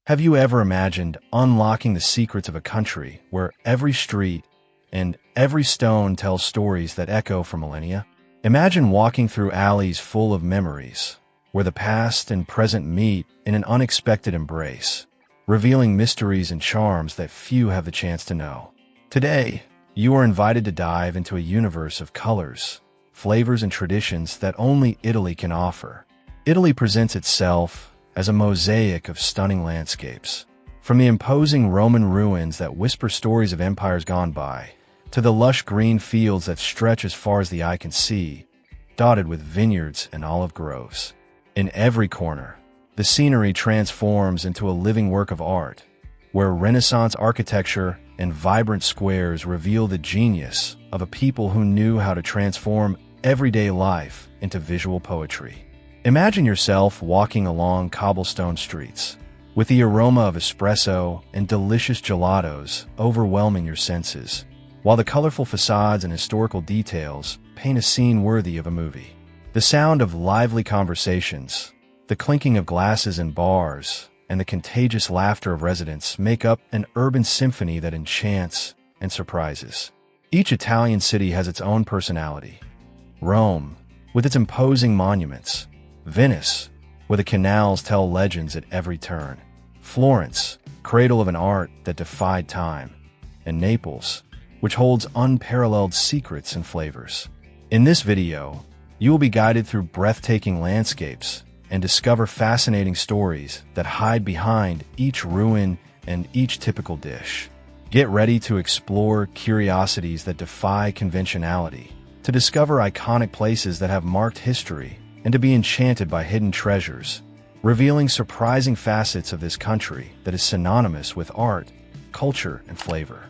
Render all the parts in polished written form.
Have you ever imagined unlocking the secrets of a country where every street and every stone tells stories that echo for millennia? Imagine walking through alleys full of memories, where the past and present meet in an unexpected embrace, revealing mysteries and charms that few have the chance to know. Today, you are invited to dive into a universe of colors, flavors, and traditions that only Italy can offer. Italy presents itself as a mosaic of stunning landscapes. From the imposing Roman ruins that whisper stories of empires gone by, to the lush green fields that stretch as far as the eye can see, dotted with vineyards and olive groves. In every corner, the scenery transforms into a living work of art, where Renaissance architecture and vibrant squares reveal the genius of a people who knew how to transform everyday life into visual poetry. Imagine yourself walking along cobblestone streets, with the aroma of espresso and delicious gelatos overwhelming your senses, while the colorful facades and historical details paint a scene worthy of a movie. The sound of lively conversations, the clinking of glasses in bars, and the contagious laughter of residents make up an urban symphony that enchants and surprises. Each Italian city has its own personality. Rome, with its imposing monuments; Venice, where the canals tell legends at every turn; Florence, cradle of an art that defied time; and Naples, which holds unparalleled secrets and flavors. In this video, you will be guided through breathtaking landscapes and discover fascinating stories that hide behind each ruin and each typical dish. Get ready to explore curiosities that defy conventionality, to discover iconic places that have marked history, and to be enchanted by hidden treasures, revealing surprising facets of this country that is synonymous with art, culture, and flavor.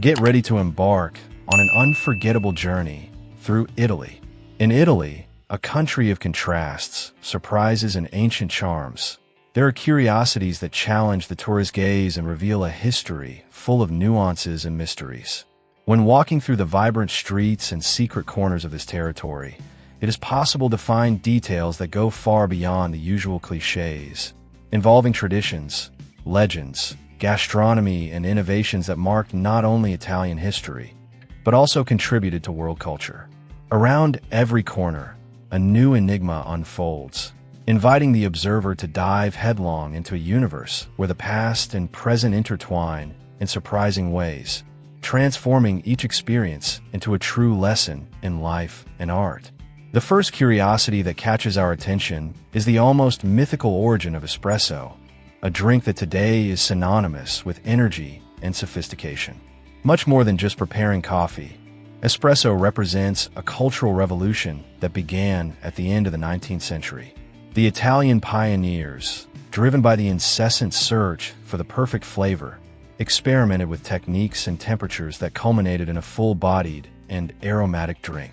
Get ready to embark on an unforgettable journey through Italy. In Italy, a country of contrasts, surprises, and ancient charms, there are curiosities that challenge the tourist's gaze and reveal a history full of nuances and mysteries. When walking through the vibrant streets and secret corners of this territory, it is possible to find details that go far beyond the usual cliches, involving traditions, legends, gastronomy, and innovations that marked not only Italian history, but also contributed to world culture. Around every corner, a new enigma unfolds, inviting the observer to dive headlong into a universe where the past and present intertwine in surprising ways, transforming each experience into a true lesson in life and art. The first curiosity that catches our attention is the almost mythical origin of espresso, a drink that today is synonymous with energy and sophistication. Much more than just preparing coffee, espresso represents a cultural revolution that began at the end of the 19th century. The Italian pioneers, driven by the incessant search for the perfect flavor, experimented with techniques and temperatures that culminated in a full-bodied and aromatic drink.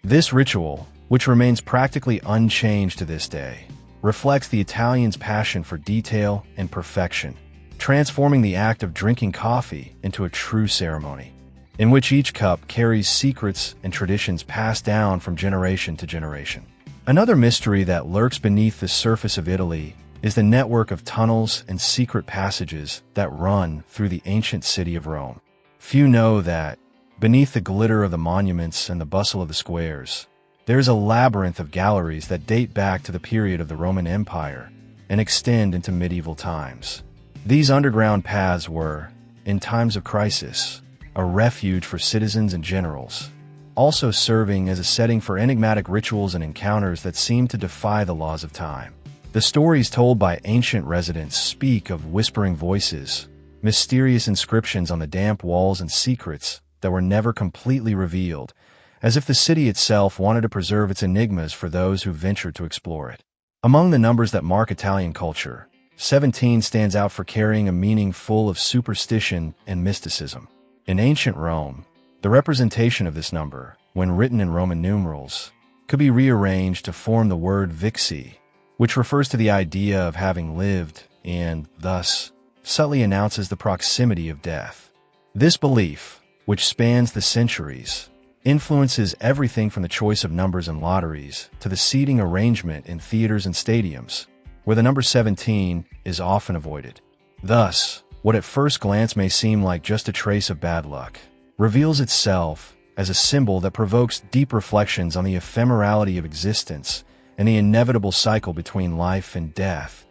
This ritual, which remains practically unchanged to this day, reflects the Italians' passion for detail and perfection, transforming the act of drinking coffee into a true ceremony, in which each cup carries secrets and traditions passed down from generation to generation. Another mystery that lurks beneath the surface of Italy is the network of tunnels and secret passages that run through the ancient city of Rome. Few know that, beneath the glitter of the monuments and the bustle of the squares, there is a labyrinth of galleries that date back to the period of the Roman Empire and extend into medieval times. These underground paths were, in times of crisis, a refuge for citizens and generals, also serving as a setting for enigmatic rituals and encounters that seem to defy the laws of time. The stories told by ancient residents speak of whispering voices, mysterious inscriptions on the damp walls, and secrets that were never completely revealed, as if the city itself wanted to preserve its enigmas for those who ventured to explore it. Among the numbers that mark Italian culture, 17 stands out for carrying a meaning full of superstition and mysticism. In ancient Rome, the representation of this number, when written in Roman numerals, could be rearranged to form the word vixi, which refers to the idea of having lived and, thus, subtly announces the proximity of death. This belief, which spans the centuries, influences everything from the choice of numbers in lotteries to the seating arrangement in theaters and stadiums, where the number 17 is often avoided. Thus, what at first glance may seem like just a trace of bad luck, reveals itself as a symbol that provokes deep reflections on the ephemerality of existence and the inevitable cycle between life and death,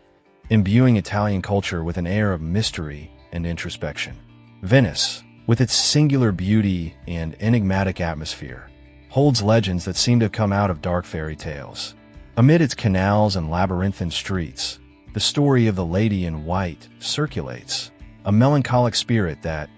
imbuing Italian culture with an air of mystery and introspection. Venice, with its singular beauty and enigmatic atmosphere, holds legends that seem to come out of dark fairy tales. Amid its canals and labyrinthine streets, the story of the Lady in White circulates, a melancholic spirit that,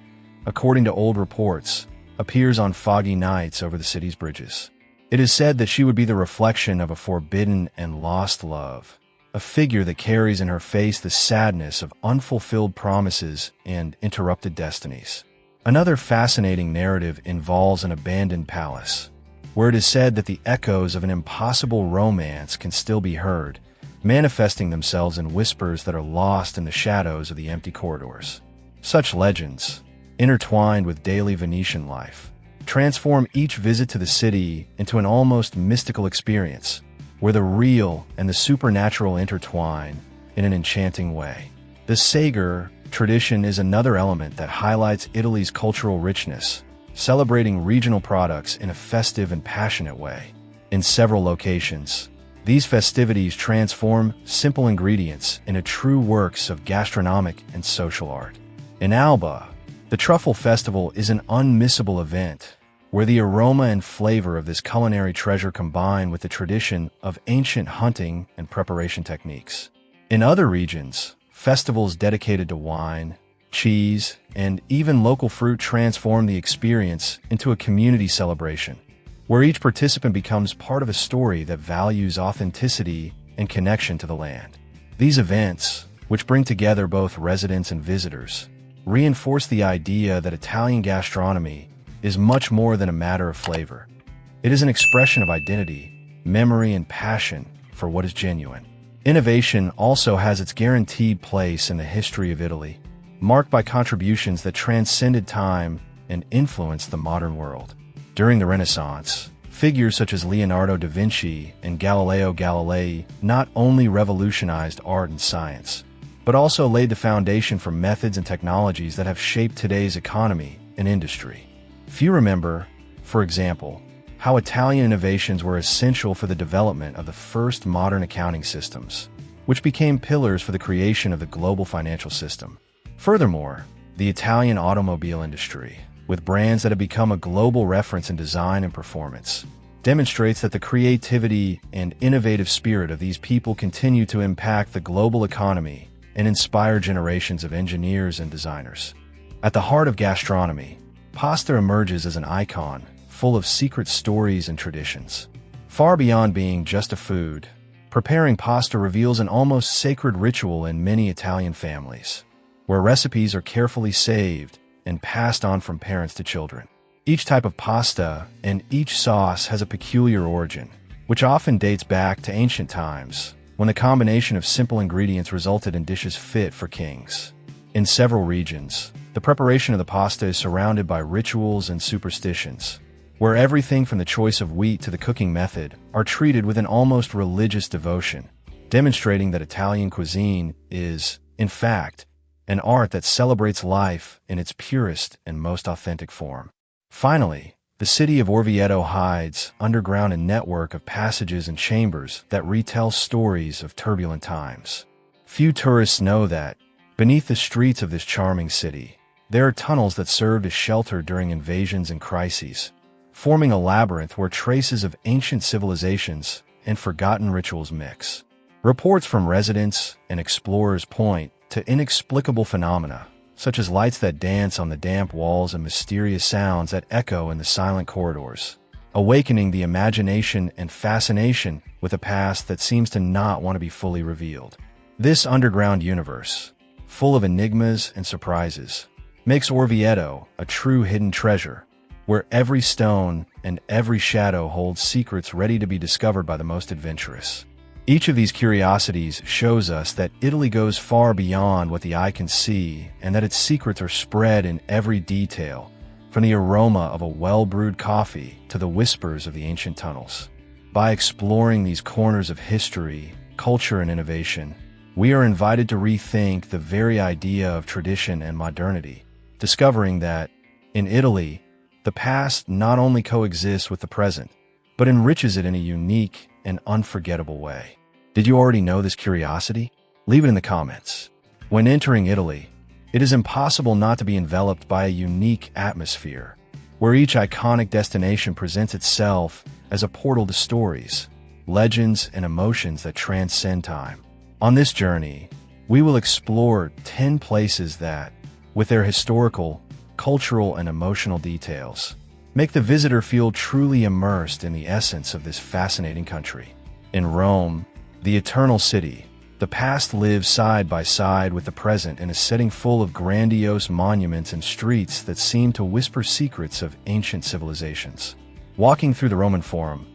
according to old reports, appears on foggy nights over the city's bridges. It is said that she would be the reflection of a forbidden and lost love, a figure that carries in her face the sadness of unfulfilled promises and interrupted destinies. Another fascinating narrative involves an abandoned palace, where it is said that the echoes of an impossible romance can still be heard, manifesting themselves in whispers that are lost in the shadows of the empty corridors. Such legends, intertwined with daily Venetian life, transform each visit to the city into an almost mystical experience, where the real and the supernatural intertwine in an enchanting way. The Sagar tradition is another element that highlights Italy's cultural richness, celebrating regional products in a festive and passionate way. In several locations, these festivities transform simple ingredients into true works of gastronomic and social art. In Alba, the Truffle Festival is an unmissable event, where the aroma and flavor of this culinary treasure combine with the tradition of ancient hunting and preparation techniques. In other regions, festivals dedicated to wine, cheese, and even local fruit transform the experience into a community celebration, where each participant becomes part of a story that values authenticity and connection to the land. These events, which bring together both residents and visitors, reinforce the idea that Italian gastronomy is much more than a matter of flavor. It is an expression of identity, memory, and passion for what is genuine. Innovation also has its guaranteed place in the history of Italy, marked by contributions that transcended time and influenced the modern world. During the Renaissance, figures such as Leonardo da Vinci and Galileo Galilei not only revolutionized art and science, but also laid the foundation for methods and technologies that have shaped today's economy and industry. Few remember, for example, how Italian innovations were essential for the development of the first modern accounting systems, which became pillars for the creation of the global financial system. Furthermore, the Italian automobile industry, with brands that have become a global reference in design and performance, demonstrates that the creativity and innovative spirit of these people continue to impact the global economy and inspire generations of engineers and designers. At the heart of gastronomy, pasta emerges as an icon full of secret stories and traditions. Far beyond being just a food, preparing pasta reveals an almost sacred ritual in many Italian families, where recipes are carefully saved and passed on from parents to children. Each type of pasta and each sauce has a peculiar origin, which often dates back to ancient times, when the combination of simple ingredients resulted in dishes fit for kings. In several regions, the preparation of the pasta is surrounded by rituals and superstitions, where everything from the choice of wheat to the cooking method are treated with an almost religious devotion, demonstrating that Italian cuisine is, in fact, an art that celebrates life in its purest and most authentic form. Finally, the city of Orvieto hides underground a network of passages and chambers that retell stories of turbulent times. Few tourists know that, beneath the streets of this charming city, there are tunnels that served as shelter during invasions and crises, forming a labyrinth where traces of ancient civilizations and forgotten rituals mix. Reports from residents and explorers point to inexplicable phenomena, such as lights that dance on the damp walls and mysterious sounds that echo in the silent corridors, awakening the imagination and fascination with a past that seems to not want to be fully revealed. This underground universe, full of enigmas and surprises, makes Orvieto a true hidden treasure, where every stone and every shadow holds secrets ready to be discovered by the most adventurous. Each of these curiosities shows us that Italy goes far beyond what the eye can see, and that its secrets are spread in every detail, from the aroma of a well-brewed coffee to the whispers of the ancient tunnels. By exploring these corners of history, culture, and innovation, we are invited to rethink the very idea of tradition and modernity, discovering that, in Italy, the past not only coexists with the present, but enriches it in a unique and unforgettable way. Did you already know this curiosity? Leave it in the comments. When entering Italy, it is impossible not to be enveloped by a unique atmosphere, where each iconic destination presents itself as a portal to stories, legends, and emotions that transcend time. On this journey, we will explore 10 places that, with their historical, cultural, and emotional details, make the visitor feel truly immersed in the essence of this fascinating country. In Rome, the eternal city, the past lives side by side with the present in a setting full of grandiose monuments and streets that seem to whisper secrets of ancient civilizations. Walking through the Roman Forum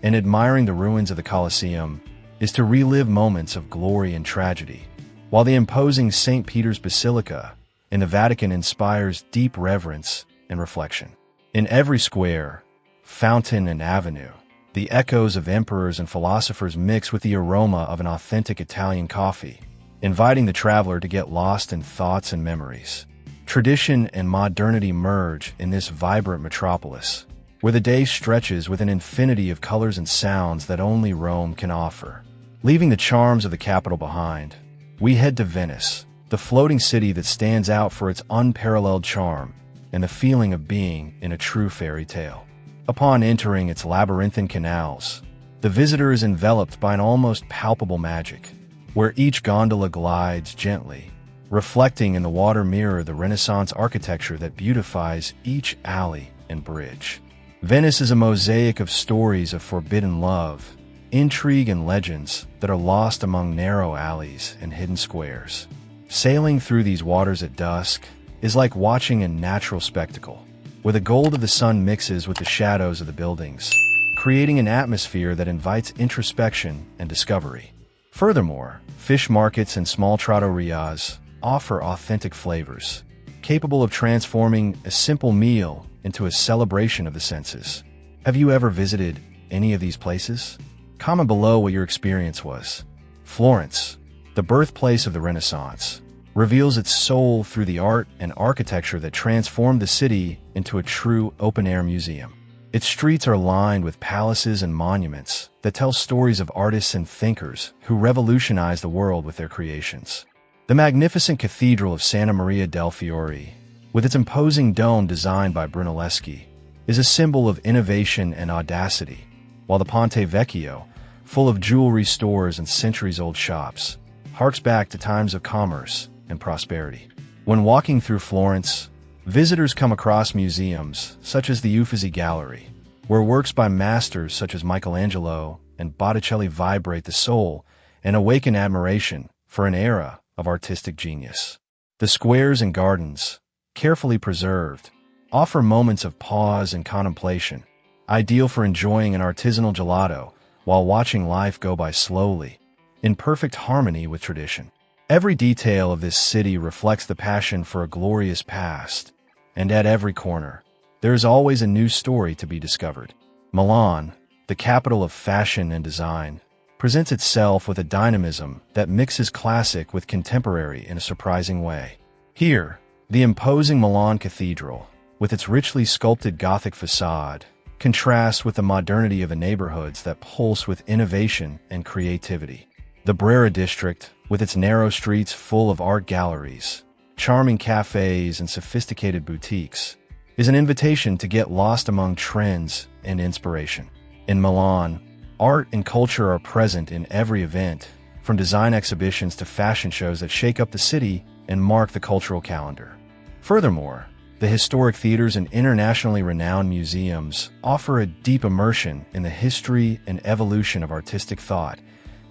and admiring the ruins of the Colosseum is to relive moments of glory and tragedy, while the imposing St. Peter's Basilica in the Vatican inspires deep reverence and reflection. In every square, fountain, and avenue, the echoes of emperors and philosophers mix with the aroma of an authentic Italian coffee, inviting the traveler to get lost in thoughts and memories. Tradition and modernity merge in this vibrant metropolis, where the day stretches with an infinity of colors and sounds that only Rome can offer. Leaving the charms of the capital behind, we head to Venice, the floating city that stands out for its unparalleled charm and the feeling of being in a true fairy tale. Upon entering its labyrinthine canals, the visitor is enveloped by an almost palpable magic, where each gondola glides gently, reflecting in the water mirror the Renaissance architecture that beautifies each alley and bridge. Venice is a mosaic of stories of forbidden love, intrigue, and legends that are lost among narrow alleys and hidden squares. Sailing through these waters at dusk is like watching a natural spectacle, where the gold of the sun mixes with the shadows of the buildings, creating an atmosphere that invites introspection and discovery. Furthermore, fish markets and small trattorias offer authentic flavors, capable of transforming a simple meal into a celebration of the senses. Have you ever visited any of these places? Comment below what your experience was. Florence, the birthplace of the Renaissance, reveals its soul through the art and architecture that transformed the city into a true open-air museum. Its streets are lined with palaces and monuments that tell stories of artists and thinkers who revolutionized the world with their creations. The magnificent Cathedral of Santa Maria del Fiore, with its imposing dome designed by Brunelleschi, is a symbol of innovation and audacity, while the Ponte Vecchio, full of jewelry stores and centuries-old shops, harks back to times of commerce and prosperity. When walking through Florence, visitors come across museums such as the Uffizi Gallery, where works by masters such as Michelangelo and Botticelli vibrate the soul and awaken admiration for an era of artistic genius. The squares and gardens, carefully preserved, offer moments of pause and contemplation, ideal for enjoying an artisanal gelato while watching life go by slowly, in perfect harmony with tradition. Every detail of this city reflects the passion for a glorious past, and at every corner, there is always a new story to be discovered. Milan, the capital of fashion and design, presents itself with a dynamism that mixes classic with contemporary in a surprising way. Here, the imposing Milan Cathedral, with its richly sculpted Gothic facade, contrasts with the modernity of the neighborhoods that pulse with innovation and creativity. The Brera district, with its narrow streets full of art galleries, charming cafes, and sophisticated boutiques, is an invitation to get lost among trends and inspiration. In Milan, art and culture are present in every event, from design exhibitions to fashion shows that shake up the city and mark the cultural calendar. Furthermore, the historic theaters and internationally renowned museums offer a deep immersion in the history and evolution of artistic thought,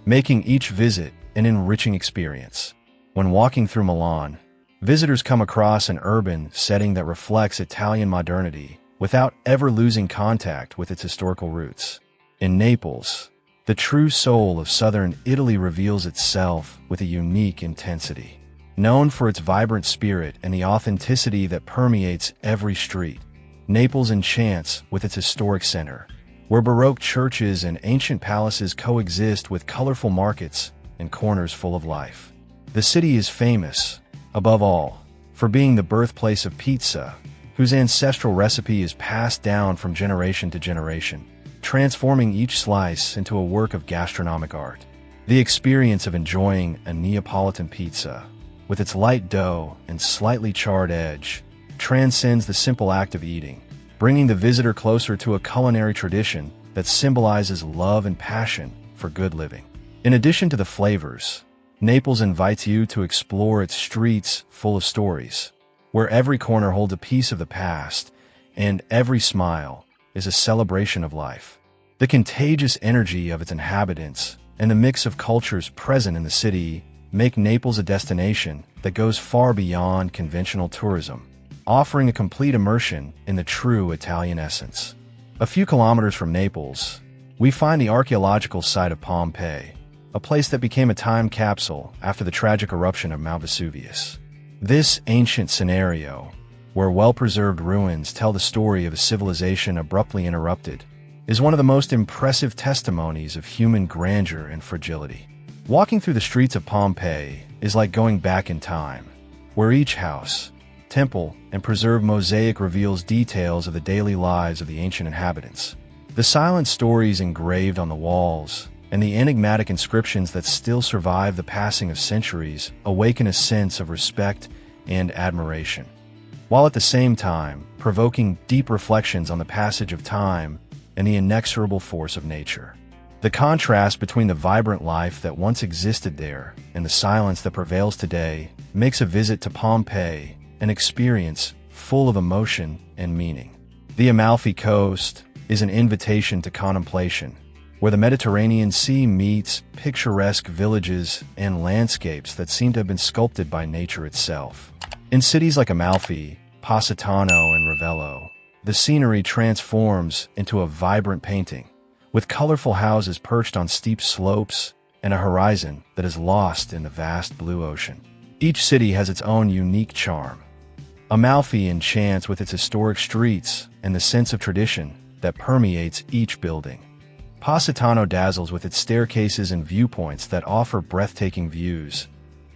making each visit an enriching experience. When walking through Milan, visitors come across an urban setting that reflects Italian modernity without ever losing contact with its historical roots. In Naples, the true soul of southern Italy reveals itself with a unique intensity. Known for its vibrant spirit and the authenticity that permeates every street, Naples enchants with its historic center, where Baroque churches and ancient palaces coexist with colorful markets and corners full of life. The city is famous, above all, for being the birthplace of pizza, whose ancestral recipe is passed down from generation to generation, transforming each slice into a work of gastronomic art. The experience of enjoying a Neapolitan pizza, with its light dough and slightly charred edge, transcends the simple act of eating, bringing the visitor closer to a culinary tradition that symbolizes love and passion for good living. In addition to the flavors, Naples invites you to explore its streets full of stories, where every corner holds a piece of the past and every smile is a celebration of life. The contagious energy of its inhabitants and the mix of cultures present in the city make Naples a destination that goes far beyond conventional tourism, offering a complete immersion in the true Italian essence. A few kilometers from Naples, we find the archaeological site of Pompeii, a place that became a time capsule after the tragic eruption of Mount Vesuvius. This ancient scenario, where well-preserved ruins tell the story of a civilization abruptly interrupted, is one of the most impressive testimonies of human grandeur and fragility. Walking through the streets of Pompeii is like going back in time, where each house, temple, and preserved mosaic reveals details of the daily lives of the ancient inhabitants. The silent stories engraved on the walls and the enigmatic inscriptions that still survive the passing of centuries awaken a sense of respect and admiration, while at the same time provoking deep reflections on the passage of time and the inexorable force of nature. The contrast between the vibrant life that once existed there and the silence that prevails today makes a visit to Pompeii an experience full of emotion and meaning. The Amalfi Coast is an invitation to contemplation, where the Mediterranean Sea meets picturesque villages and landscapes that seem to have been sculpted by nature itself. In cities like Amalfi, Positano, and Ravello, the scenery transforms into a vibrant painting, with colorful houses perched on steep slopes and a horizon that is lost in the vast blue ocean. Each city has its own unique charm. Amalfi enchants with its historic streets and the sense of tradition that permeates each building. Positano dazzles with its staircases and viewpoints that offer breathtaking views,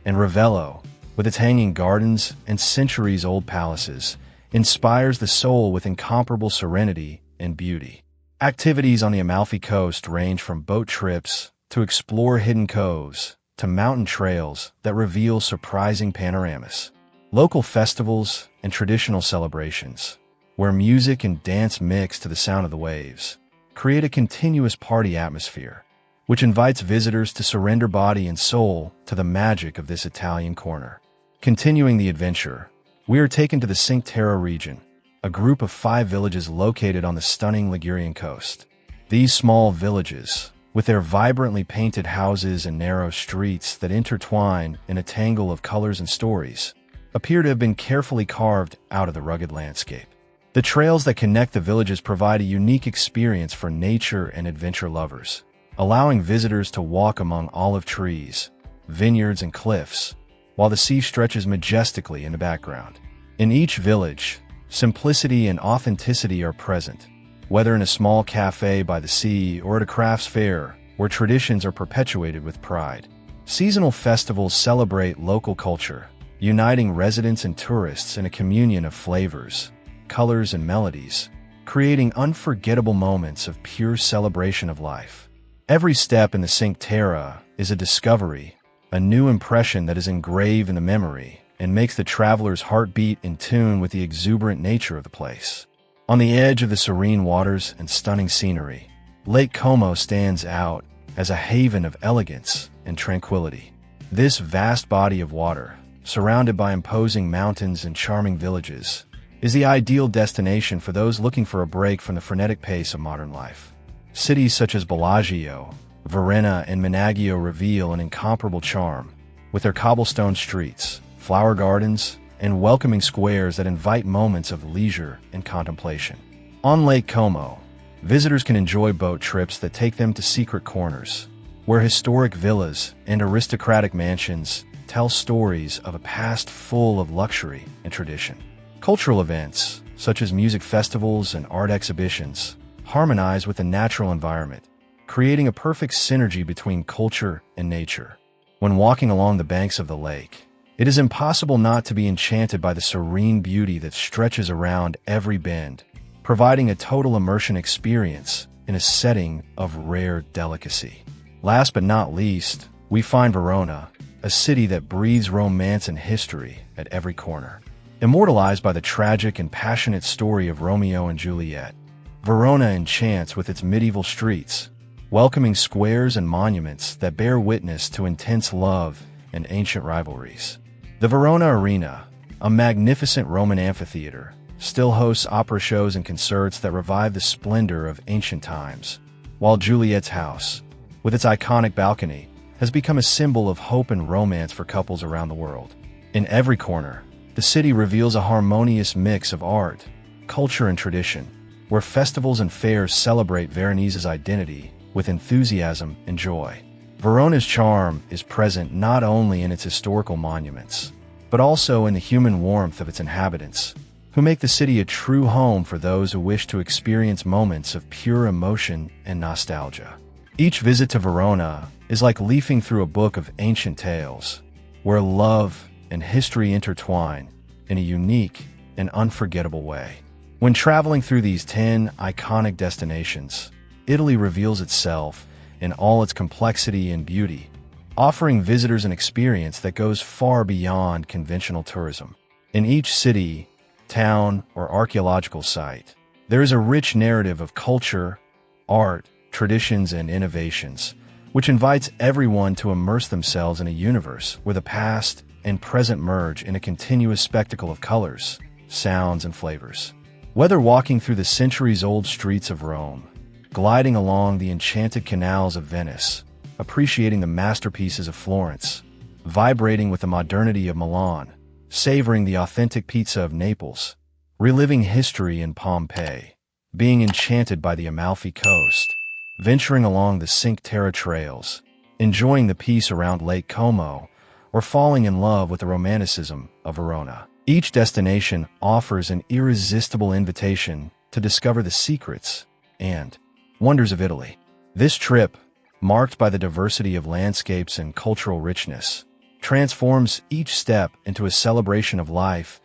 and Ravello, with its hanging gardens and centuries-old palaces, inspires the soul with incomparable serenity and beauty. Activities on the Amalfi Coast range from boat trips to explore hidden coves to mountain trails that reveal surprising panoramas. Local festivals and traditional celebrations, where music and dance mix to the sound of the waves, create a continuous party atmosphere, which invites visitors to surrender body and soul to the magic of this Italian corner. Continuing the adventure, we are taken to the Cinque Terre region, a group of 5 villages located on the stunning Ligurian coast. These small villages, with their vibrantly painted houses and narrow streets that intertwine in a tangle of colors and stories, appear to have been carefully carved out of the rugged landscape. The trails that connect the villages provide a unique experience for nature and adventure lovers, allowing visitors to walk among olive trees, vineyards, and cliffs, while the sea stretches majestically in the background. In each village, simplicity and authenticity are present, whether in a small cafe by the sea or at a crafts fair where traditions are perpetuated with pride. Seasonal festivals celebrate local culture, uniting residents and tourists in a communion of flavors, colors, and melodies, creating unforgettable moments of pure celebration of life. Every step in the Cinque Terre is a discovery, a new impression that is engraved in the memory and makes the traveler's heart beat in tune with the exuberant nature of the place. On the edge of the serene waters and stunning scenery, Lake Como stands out as a haven of elegance and tranquility. This vast body of water, surrounded by imposing mountains and charming villages, is the ideal destination for those looking for a break from the frenetic pace of modern life. Cities such as Bellagio, Varenna, and Menaggio reveal an incomparable charm, with their cobblestone streets, flower gardens, and welcoming squares that invite moments of leisure and contemplation. On Lake Como, visitors can enjoy boat trips that take them to secret corners, where historic villas and aristocratic mansions tell stories of a past full of luxury and tradition. Cultural events, such as music festivals and art exhibitions, harmonize with the natural environment, creating a perfect synergy between culture and nature. When walking along the banks of the lake, it is impossible not to be enchanted by the serene beauty that stretches around every bend, providing a total immersion experience in a setting of rare delicacy. Last but not least, we find Verona, a city that breathes romance and history at every corner. Immortalized by the tragic and passionate story of Romeo and Juliet, Verona enchants with its medieval streets, welcoming squares and monuments that bear witness to intense love and ancient rivalries. The Verona Arena, a magnificent Roman amphitheater, still hosts opera shows and concerts that revive the splendor of ancient times, while Juliet's house, with its iconic balcony, has become a symbol of hope and romance for couples around the world. In every corner, the city reveals a harmonious mix of art, culture, and tradition, where festivals and fairs celebrate Veronese's identity with enthusiasm and joy. Verona's charm is present not only in its historical monuments, but also in the human warmth of its inhabitants, who make the city a true home for those who wish to experience moments of pure emotion and nostalgia. Each visit to Verona is like leafing through a book of ancient tales, where love and history intertwine in a unique and unforgettable way. When traveling through these 10 iconic destinations, Italy reveals itself in all its complexity and beauty, offering visitors an experience that goes far beyond conventional tourism. In each city, town, or archaeological site, there is a rich narrative of culture, art, traditions, and innovations, which invites everyone to immerse themselves in a universe where the past and present merge in a continuous spectacle of colors, sounds, and flavors. Whether walking through the centuries-old streets of Rome, gliding along the enchanted canals of Venice, appreciating the masterpieces of Florence, vibrating with the modernity of Milan, savoring the authentic pizza of Naples, reliving history in Pompeii, being enchanted by the Amalfi Coast, venturing along the Cinque Terre trails, enjoying the peace around Lake Como, or falling in love with the romanticism of Verona. Each destination offers an irresistible invitation to discover the secrets and wonders of Italy. This trip, marked by the diversity of landscapes and cultural richness, transforms each step into a celebration of life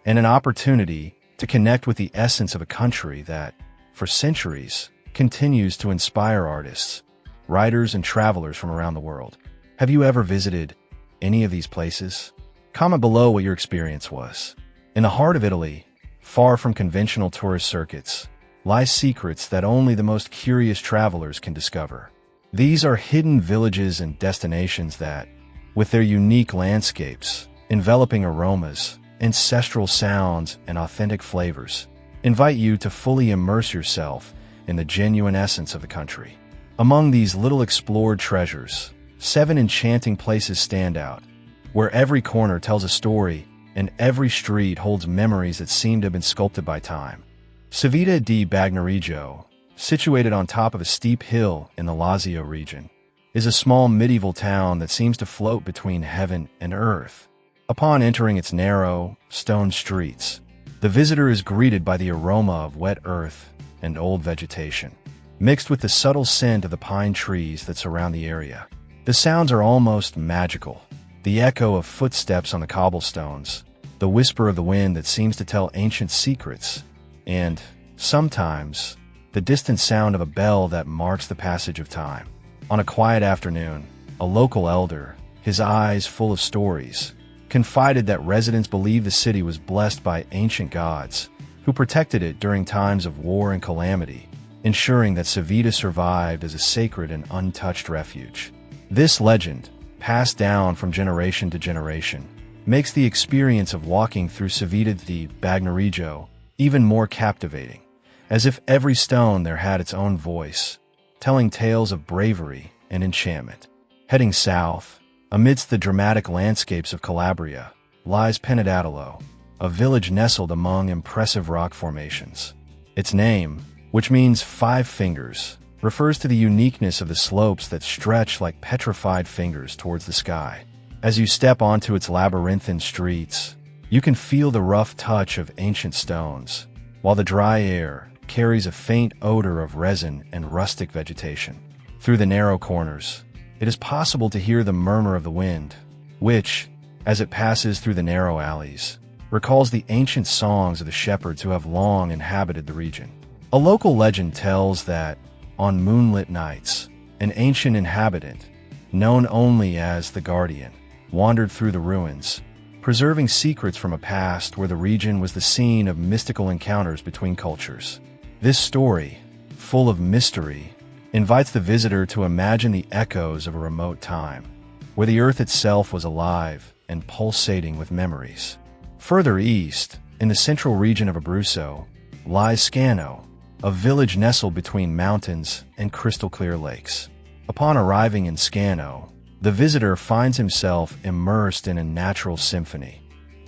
and an opportunity to connect with the essence of a country that, for centuries, continues to inspire artists, writers, and travelers from around the world. Have you ever visited any of these places? Comment below what your experience was. In the heart of Italy, far from conventional tourist circuits, lie secrets that only the most curious travelers can discover. These are hidden villages and destinations that, with their unique landscapes, enveloping aromas, ancestral sounds, and authentic flavors, invite you to fully immerse yourself in the genuine essence of the country. Among these little explored treasures, 7 enchanting places stand out, where every corner tells a story and every street holds memories that seem to have been sculpted by time. Civita di Bagnaregio, situated on top of a steep hill in the Lazio region, is a small medieval town that seems to float between heaven and earth. Upon entering its narrow, stone streets, the visitor is greeted by the aroma of wet earth and old vegetation, mixed with the subtle scent of the pine trees that surround the area. The sounds are almost magical. The echo of footsteps on the cobblestones, the whisper of the wind that seems to tell ancient secrets, and, sometimes, the distant sound of a bell that marks the passage of time. On a quiet afternoon, a local elder, his eyes full of stories, confided that residents believe the city was blessed by ancient gods who protected it during times of war and calamity, ensuring that Civita survived as a sacred and untouched refuge. This legend, passed down from generation to generation, makes the experience of walking through Civita di Bagnaregio even more captivating, as if every stone there had its own voice, telling tales of bravery and enchantment. Heading south, amidst the dramatic landscapes of Calabria, lies Pinedattolo, a village nestled among impressive rock formations. Its name, which means 5 fingers, refers to the uniqueness of the slopes that stretch like petrified fingers towards the sky. As you step onto its labyrinthine streets, you can feel the rough touch of ancient stones, while the dry air carries a faint odor of resin and rustic vegetation. Through the narrow corners, it is possible to hear the murmur of the wind, which, as it passes through the narrow alleys, recalls the ancient songs of the shepherds who have long inhabited the region. A local legend tells that, on moonlit nights, an ancient inhabitant, known only as the Guardian, wandered through the ruins, preserving secrets from a past where the region was the scene of mystical encounters between cultures. This story, full of mystery, invites the visitor to imagine the echoes of a remote time, where the earth itself was alive and pulsating with memories. Further east, in the central region of Abruzzo, lies Scano, a village nestled between mountains and crystal-clear lakes. Upon arriving in Scano, the visitor finds himself immersed in a natural symphony.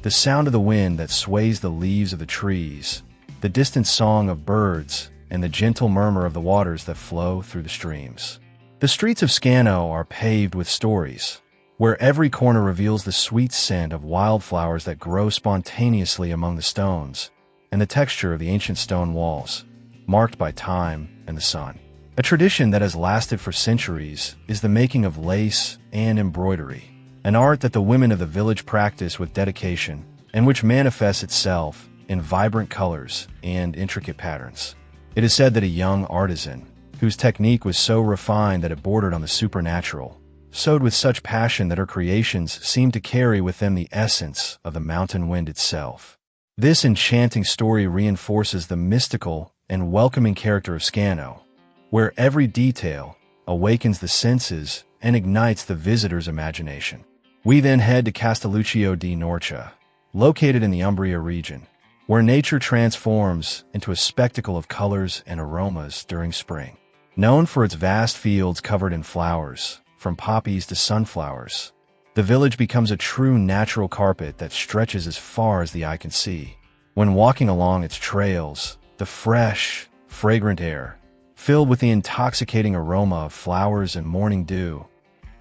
The sound of the wind that sways the leaves of the trees, the distant song of birds, and the gentle murmur of the waters that flow through the streams. The streets of Scano are paved with stories, where every corner reveals the sweet scent of wildflowers that grow spontaneously among the stones, and the texture of the ancient stone walls, marked by time and the sun. A tradition that has lasted for centuries is the making of lace and embroidery, an art that the women of the village practice with dedication and which manifests itself in vibrant colors and intricate patterns. It is said that a young artisan, whose technique was so refined that it bordered on the supernatural, sewed with such passion that her creations seemed to carry with them the essence of the mountain wind itself. This enchanting story reinforces the mystical and welcoming character of Scano, where every detail awakens the senses and ignites the visitor's imagination. We then head to Castelluccio di Norcia, located in the Umbria region, where nature transforms into a spectacle of colors and aromas during spring. Known for its vast fields covered in flowers, from poppies to sunflowers, the village becomes a true natural carpet that stretches as far as the eye can see. When walking along its trails, the fresh, fragrant air, filled with the intoxicating aroma of flowers and morning dew,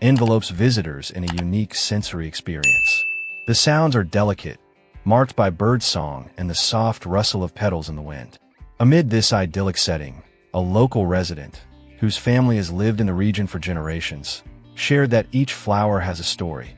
envelopes visitors in a unique sensory experience. The sounds are delicate, marked by birdsong and the soft rustle of petals in the wind. Amid this idyllic setting, a local resident, whose family has lived in the region for generations, shared that each flower has a story.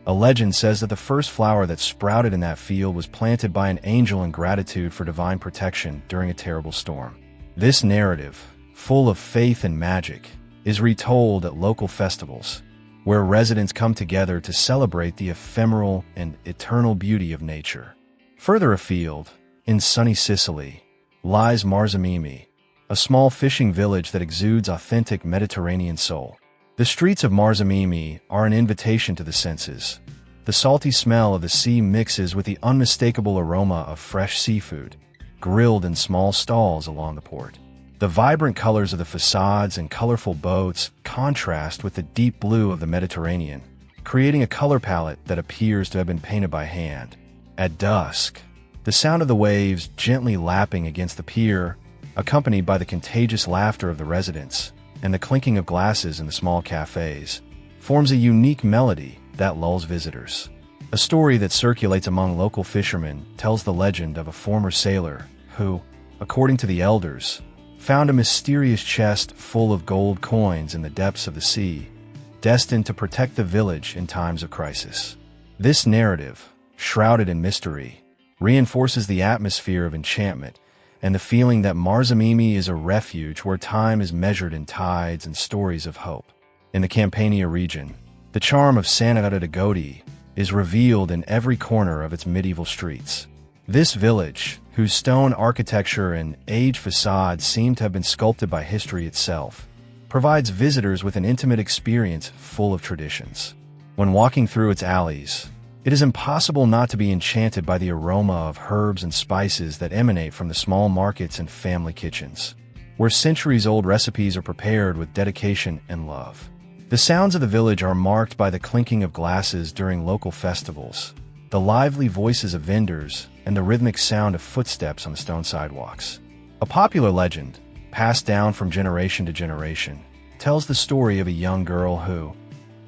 A legend says that the first flower that sprouted in that field was planted by an angel in gratitude for divine protection during a terrible storm. This narrative, full of faith and magic, is retold at local festivals, where residents come together to celebrate the ephemeral and eternal beauty of nature. Further afield, in sunny Sicily, lies Marzamemi, a small fishing village that exudes authentic Mediterranean soul. The streets of Marzamemi are an invitation to the senses. The salty smell of the sea mixes with the unmistakable aroma of fresh seafood, grilled in small stalls along the port. The vibrant colors of the facades and colorful boats contrast with the deep blue of the Mediterranean, creating a color palette that appears to have been painted by hand. At dusk, the sound of the waves gently lapping against the pier, accompanied by the contagious laughter of the residents and the clinking of glasses in the small cafes, forms a unique melody that lulls visitors. A story that circulates among local fishermen tells the legend of a former sailor who, according to the elders, found a mysterious chest full of gold coins in the depths of the sea, destined to protect the village in times of crisis. This narrative, shrouded in mystery, reinforces the atmosphere of enchantment and the feeling that Marzamemi is a refuge where time is measured in tides and stories of hope. In the Campania region, the charm of Santa Agata de' Goti is revealed in every corner of its medieval streets. This village, whose stone architecture and aged facades seem to have been sculpted by history itself, provides visitors with an intimate experience full of traditions. When walking through its alleys, it is impossible not to be enchanted by the aroma of herbs and spices that emanate from the small markets and family kitchens, where centuries-old recipes are prepared with dedication and love. The sounds of the village are marked by the clinking of glasses during local festivals, the lively voices of vendors, and the rhythmic sound of footsteps on the stone sidewalks. A popular legend, passed down from generation to generation, tells the story of a young girl who,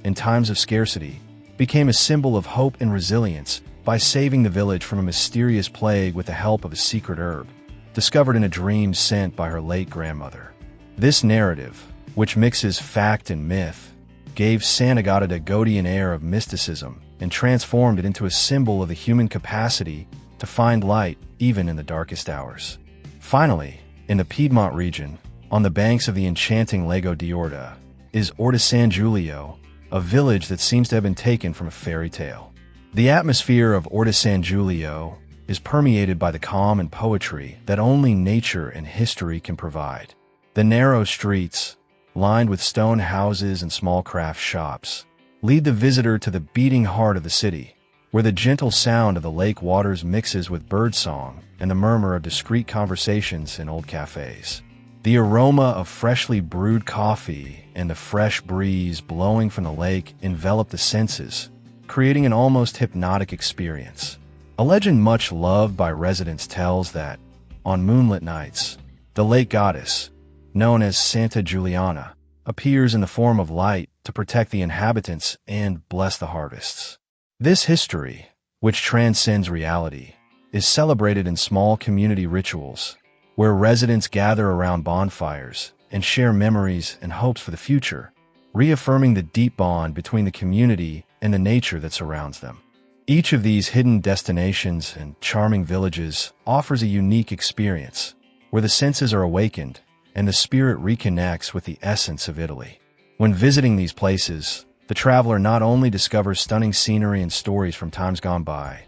in times of scarcity, became a symbol of hope and resilience by saving the village from a mysterious plague with the help of a secret herb, discovered in a dream sent by her late grandmother. This narrative, which mixes fact and myth, gave Sant'Agata de' Goti an air of mysticism and transformed it into a symbol of the human capacity to find light even in the darkest hours. Finally, in the Piedmont region, on the banks of the enchanting Lago d'Orta, is Orta San Giulio, a village that seems to have been taken from a fairy tale. The atmosphere of Orta San Giulio is permeated by the calm and poetry that only nature and history can provide. The narrow streets, lined with stone houses and small craft shops, lead the visitor to the beating heart of the city, where the gentle sound of the lake waters mixes with birdsong and the murmur of discreet conversations in old cafes. The aroma of freshly brewed coffee and the fresh breeze blowing from the lake envelop the senses, creating an almost hypnotic experience. A legend much loved by residents tells that, on moonlit nights, the lake goddess, known as Santa Giuliana, appears in the form of light to protect the inhabitants and bless the harvests. This history, which transcends reality, is celebrated in small community rituals, where residents gather around bonfires and share memories and hopes for the future, reaffirming the deep bond between the community and the nature that surrounds them. Each of these hidden destinations and charming villages offers a unique experience, where the senses are awakened and the spirit reconnects with the essence of Italy. When visiting these places, the traveler not only discovers stunning scenery and stories from times gone by,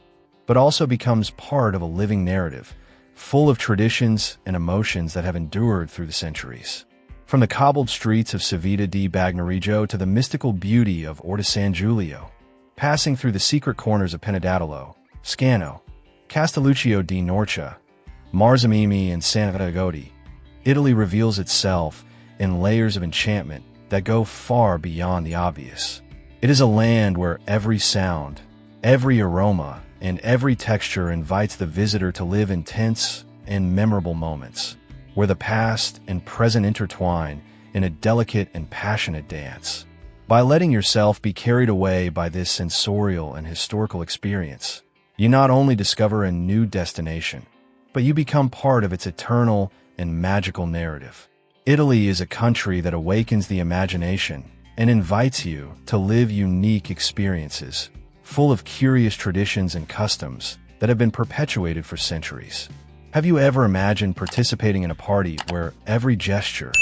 but also becomes part of a living narrative, full of traditions and emotions that have endured through the centuries. From the cobbled streets of Civita di Bagnaregio to the mystical beauty of Orta San Giulio, passing through the secret corners of Penedatello, Scano, Castelluccio di Norcia, Marzamemi, and Sant'Agata de' Goti, Italy reveals itself in layers of enchantment that go far beyond the obvious. It is a land where every sound, every aroma, and every texture invites the visitor to live intense and memorable moments, where the past and present intertwine in a delicate and passionate dance. By letting yourself be carried away by this sensorial and historical experience, you not only discover a new destination, but you become part of its eternal and magical narrative. Italy is a country that awakens the imagination and invites you to live unique experiences, full of curious traditions and customs that have been perpetuated for centuries. Have you ever imagined participating in a party where every gesture,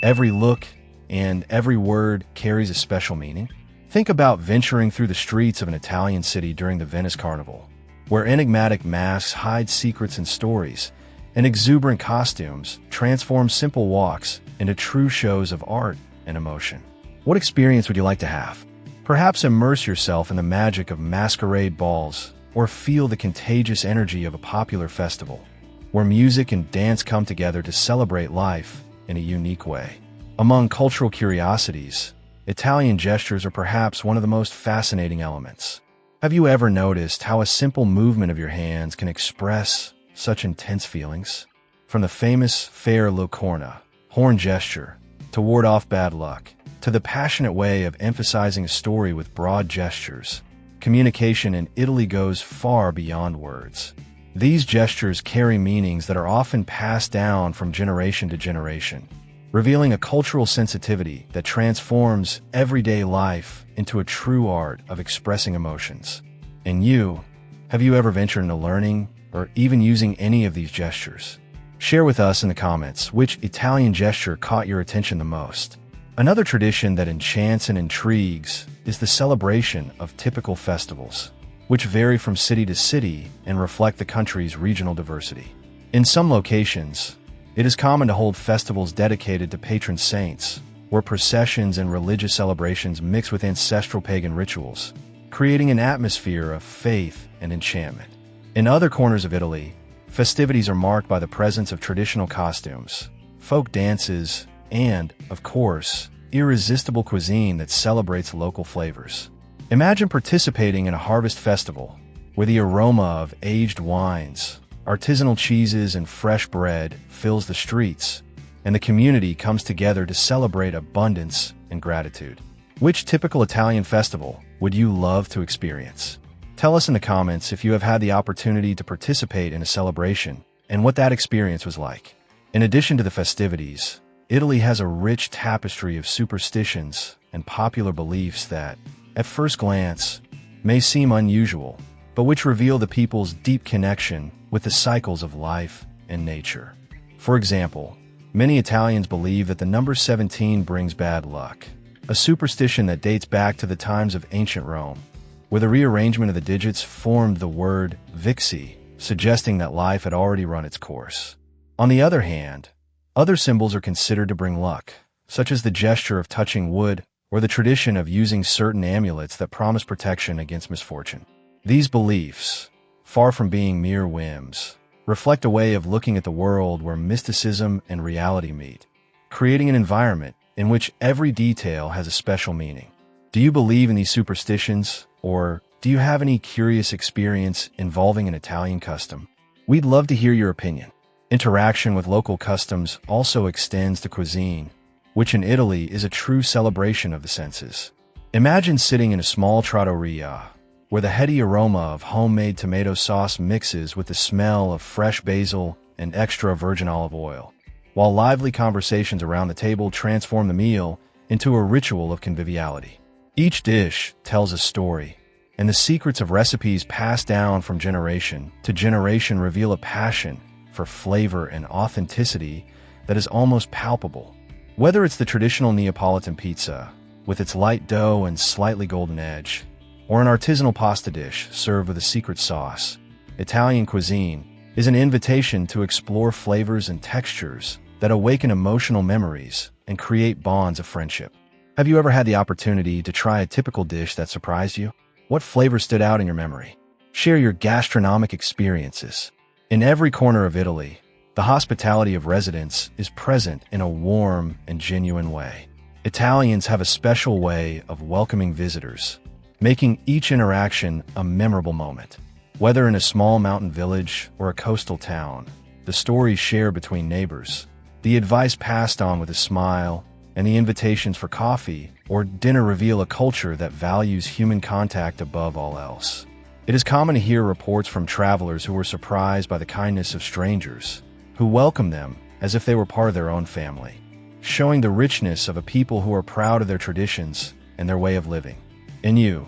every look, and every word carries a special meaning? Think about venturing through the streets of an Italian city during the Venice Carnival, where enigmatic masks hide secrets and stories, and exuberant costumes transform simple walks into true shows of art and emotion. What experience would you like to have? Perhaps immerse yourself in the magic of masquerade balls, or feel the contagious energy of a popular festival, where music and dance come together to celebrate life in a unique way. Among cultural curiosities, Italian gestures are perhaps one of the most fascinating elements. Have you ever noticed how a simple movement of your hands can express such intense feelings? From the famous Fare le corna, horn gesture, to ward off bad luck, to the passionate way of emphasizing a story with broad gestures, communication in Italy goes far beyond words. These gestures carry meanings that are often passed down from generation to generation, revealing a cultural sensitivity that transforms everyday life into a true art of expressing emotions. And you, have you ever ventured into learning or even using any of these gestures? Share with us in the comments which Italian gesture caught your attention the most. Another tradition that enchants and intrigues is the celebration of typical festivals, which vary from city to city and reflect the country's regional diversity. In some locations, it is common to hold festivals dedicated to patron saints, where processions and religious celebrations mix with ancestral pagan rituals, creating an atmosphere of faith and enchantment. In other corners of Italy, festivities are marked by the presence of traditional costumes, folk dances, and, of course, irresistible cuisine that celebrates local flavors. Imagine participating in a harvest festival, where the aroma of aged wines, artisanal cheeses, and fresh bread fills the streets, and the community comes together to celebrate abundance and gratitude. Which typical Italian festival would you love to experience? Tell us in the comments if you have had the opportunity to participate in a celebration and what that experience was like. In addition to the festivities, Italy has a rich tapestry of superstitions and popular beliefs that, at first glance, may seem unusual, but which reveal the people's deep connection with the cycles of life and nature. For example, many Italians believe that the number 17 brings bad luck, a superstition that dates back to the times of ancient Rome, where the rearrangement of the digits formed the word vixi, suggesting that life had already run its course. On the other hand, other symbols are considered to bring luck, such as the gesture of touching wood or the tradition of using certain amulets that promise protection against misfortune. These beliefs, far from being mere whims, reflect a way of looking at the world where mysticism and reality meet, creating an environment in which every detail has a special meaning. Do you believe in these superstitions, or do you have any curious experience involving an Italian custom? We'd love to hear your opinion. Interaction with local customs also extends to cuisine, which in Italy is a true celebration of the senses. Imagine sitting in a small trattoria, where the heady aroma of homemade tomato sauce mixes with the smell of fresh basil and extra virgin olive oil, while lively conversations around the table transform the meal into a ritual of conviviality. Each dish tells a story, and the secrets of recipes passed down from generation to generation reveal a passion for flavor and authenticity that is almost palpable. Whether it's the traditional Neapolitan pizza, with its light dough and slightly golden edge, or an artisanal pasta dish served with a secret sauce, Italian cuisine is an invitation to explore flavors and textures that awaken emotional memories and create bonds of friendship. Have you ever had the opportunity to try a typical dish that surprised you? What flavor stood out in your memory? Share your gastronomic experiences. In every corner of Italy, the hospitality of residents is present in a warm and genuine way. Italians have a special way of welcoming visitors, making each interaction a memorable moment. Whether in a small mountain village or a coastal town, the stories shared between neighbors, the advice passed on with a smile, and the invitations for coffee or dinner reveal a culture that values human contact above all else. It is common to hear reports from travelers who were surprised by the kindness of strangers, who welcome them as if they were part of their own family, showing the richness of a people who are proud of their traditions and their way of living. And you,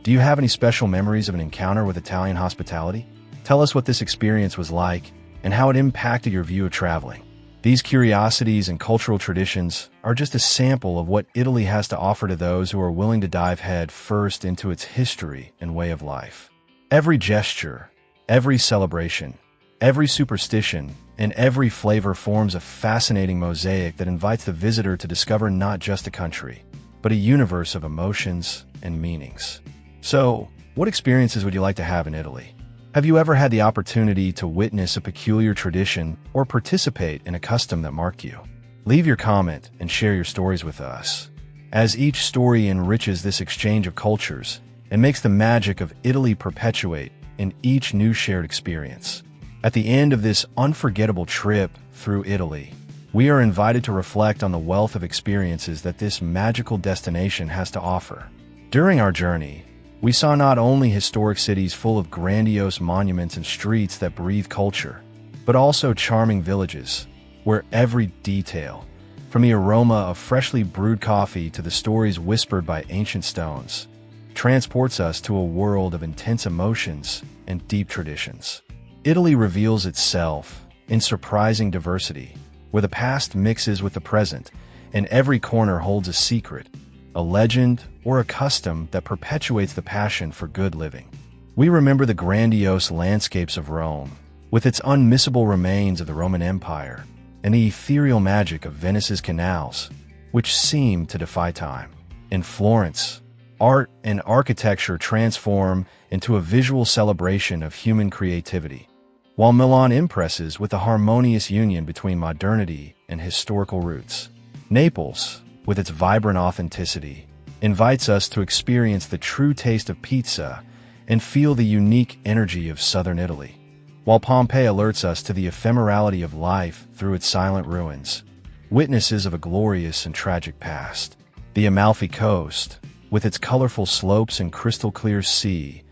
do you have any special memories of an encounter with Italian hospitality? Tell us what this experience was like and how it impacted your view of traveling. These curiosities and cultural traditions are just a sample of what Italy has to offer to those who are willing to dive head first into its history and way of life. Every gesture, every celebration, every superstition, and every flavor forms a fascinating mosaic that invites the visitor to discover not just a country, but a universe of emotions and meanings. So, what experiences would you like to have in Italy? Have you ever had the opportunity to witness a peculiar tradition or participate in a custom that marked you? Leave your comment and share your stories with us, as each story enriches this exchange of cultures and makes the magic of Italy perpetuate in each new shared experience. At the end of this unforgettable trip through Italy, we are invited to reflect on the wealth of experiences that this magical destination has to offer. During our journey, we saw not only historic cities full of grandiose monuments and streets that breathe culture, but also charming villages, where every detail, from the aroma of freshly brewed coffee to the stories whispered by ancient stones, transports us to a world of intense emotions and deep traditions. Italy reveals itself in surprising diversity, where the past mixes with the present, and every corner holds a secret, a legend, or a custom that perpetuates the passion for good living. We remember the grandiose landscapes of Rome, with its unmissable remains of the Roman Empire, and the ethereal magic of Venice's canals, which seem to defy time. In Florence, art and architecture transform into a visual celebration of human creativity, while Milan impresses with the harmonious union between modernity and historical roots. Naples, with its vibrant authenticity, invites us to experience the true taste of pizza and feel the unique energy of southern Italy, while Pompeii alerts us to the ephemerality of life through its silent ruins, witnesses of a glorious and tragic past. The Amalfi Coast, with its colorful slopes and crystal-clear sea,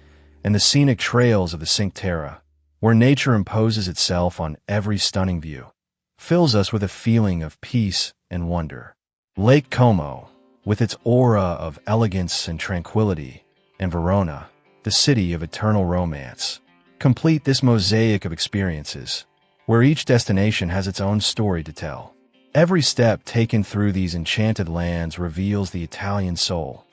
and the scenic trails of the Cinque Terre, where nature imposes itself on every stunning view, fills us with a feeling of peace and wonder. Lake Como, with its aura of elegance and tranquility, and Verona, the city of eternal romance. Complete this mosaic of experiences, where each destination has its own story to tell. Every step taken through these enchanted lands reveals the Italian soul,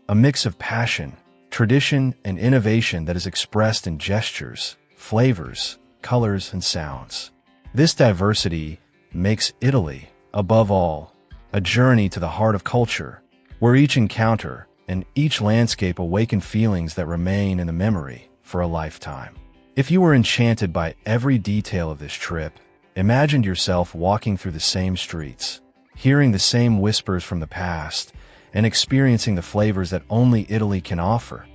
a mix of passion, tradition, and innovation that is expressed in gestures, flavors, colors, and sounds. This diversity makes Italy, above all, a journey to the heart of culture, where each encounter and each landscape awaken feelings that remain in the memory for a lifetime. If you were enchanted by every detail of this trip, imagined yourself walking through the same streets, hearing the same whispers from the past, and experiencing the flavors that only Italy can offer,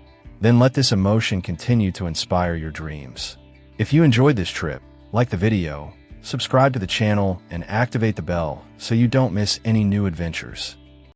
then let this emotion continue to inspire your dreams. If you enjoyed this trip, like the video, subscribe to the channel, and activate the bell so you don't miss any new adventures.